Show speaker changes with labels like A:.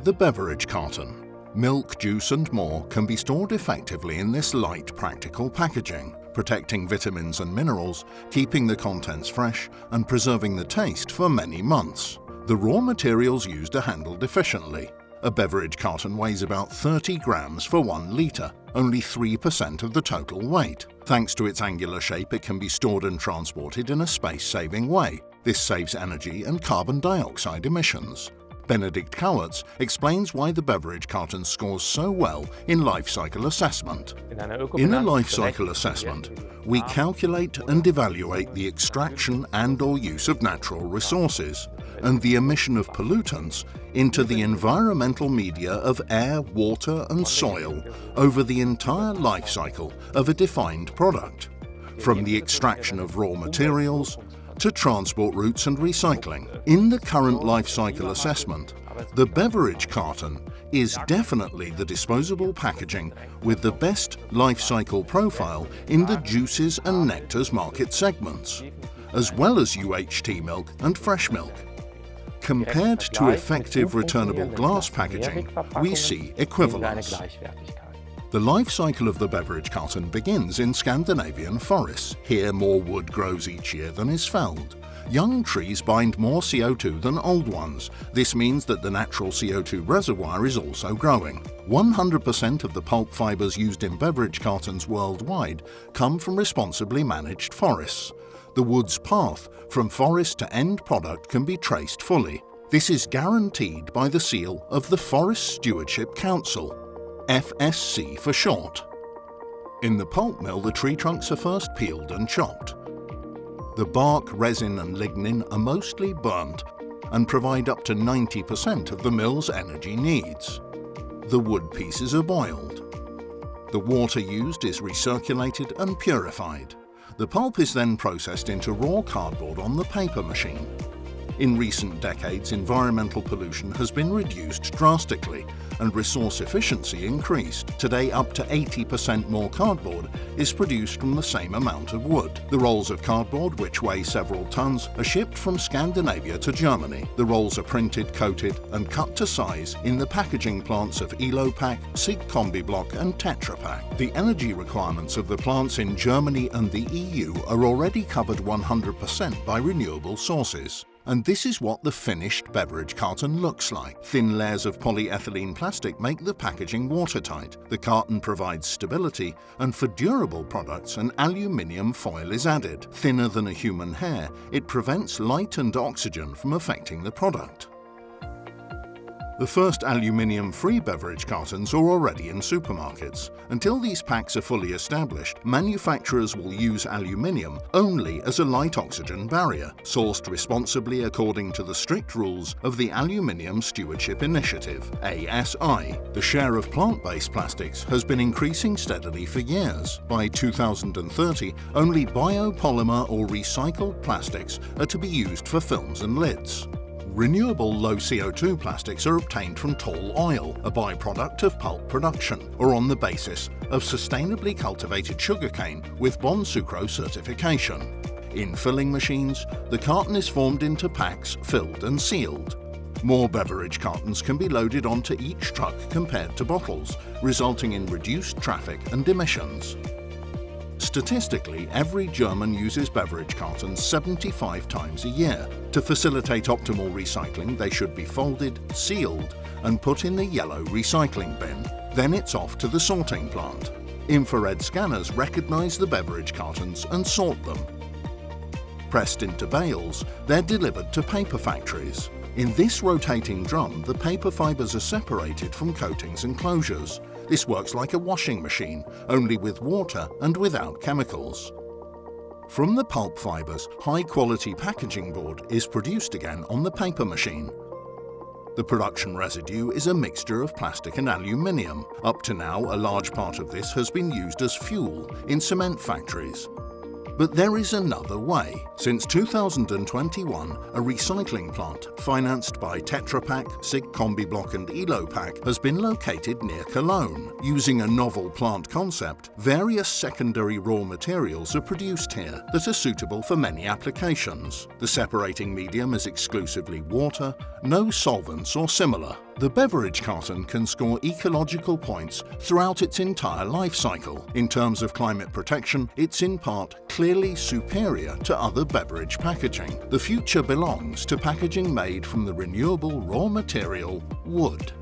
A: the beverage carton. Milk, juice and more can be stored effectively in this light, practical packaging, protecting vitamins and minerals, keeping the contents fresh and preserving the taste for many months. The raw materials used are handled efficiently. A beverage carton weighs about 30 grams for 1 litre, only 3% of the total weight. Thanks to its angular shape, it can be stored and transported in a space-saving way. This saves energy and carbon dioxide emissions. Benedict Cowarts explains why the beverage carton scores so well in life cycle assessment. In a life cycle assessment, we calculate and evaluate the extraction and/or use of natural resources and the emission of pollutants into the environmental media of air, water and soil over the entire life cycle of a defined product, from the extraction of raw materials to transport routes and recycling. In the current life cycle assessment, the beverage carton is definitely the disposable packaging with the best life cycle profile in the juices and nectars market segments, as well as UHT milk and fresh milk. Compared to effective returnable glass packaging, we see equivalence. The life cycle of the beverage carton begins in Scandinavian forests. Here more wood grows each year than is felled. Young trees bind more CO2 than old ones. This means that the natural CO2 reservoir is also growing. 100% of the pulp fibres used in beverage cartons worldwide come from responsibly managed forests. The wood's path from forest to end product can be traced fully. This is guaranteed by the seal of the Forest Stewardship Council, FSC for short. In the pulp mill, the tree trunks are first peeled and chopped. The bark, resin and lignin are mostly burnt and provide up to 90% of the mill's energy needs. The wood pieces are boiled. The water used is recirculated and purified. The pulp is then processed into raw cardboard on the paper machine. In recent decades, environmental pollution has been reduced drastically and resource efficiency increased. Today, up to 80% more cardboard is produced from the same amount of wood. The rolls of cardboard, which weigh several tons, are shipped from Scandinavia to Germany. The rolls are printed, coated and cut to size in the packaging plants of Elopak, Sig Combi Block and Tetra Pak. The energy requirements of the plants in Germany and the EU are already covered 100% by renewable sources. And this is what the finished beverage carton looks like. Thin layers of polyethylene plastic make the packaging watertight. The carton provides stability, and for durable products, an aluminium foil is added. Thinner than a human hair, it prevents light and oxygen from affecting the product. The first aluminium-free beverage cartons are already in supermarkets. Until these packs are fully established, manufacturers will use aluminium only as a light oxygen barrier, sourced responsibly according to the strict rules of the Aluminium Stewardship Initiative, ASI. The share of plant-based plastics has been increasing steadily for years. By 2030, only biopolymer or recycled plastics are to be used for films and lids. Renewable low CO2 plastics are obtained from tall oil, a byproduct of pulp production, or on the basis of sustainably cultivated sugarcane with Bon Sucro certification. In filling machines, the carton is formed into packs, filled and sealed. More beverage cartons can be loaded onto each truck compared to bottles, resulting in reduced traffic and emissions. Statistically, every German uses beverage cartons 75 times a year. To facilitate optimal recycling, they should be folded, sealed, and put in the yellow recycling bin. Then it's off to the sorting plant. Infrared scanners recognize the beverage cartons and sort them. Pressed into bales, they're delivered to paper factories. In this rotating drum, the paper fibres are separated from coatings and closures. This works like a washing machine, only with water and without chemicals. From the pulp fibres, high-quality packaging board is produced again on the paper machine. The production residue is a mixture of plastic and aluminium. Up to now, a large part of this has been used as fuel in cement factories. But there is another way. Since 2021, a recycling plant financed by Tetra Pak, Sig Combi Block and Elopak has been located near Cologne. Using a novel plant concept, various secondary raw materials are produced here that are suitable for many applications. The separating medium is exclusively water, no solvents or similar. The beverage carton can score ecological points throughout its entire life cycle. In terms of climate protection, it's in part clearly superior to other beverage packaging. The future belongs to packaging made from the renewable raw material, wood.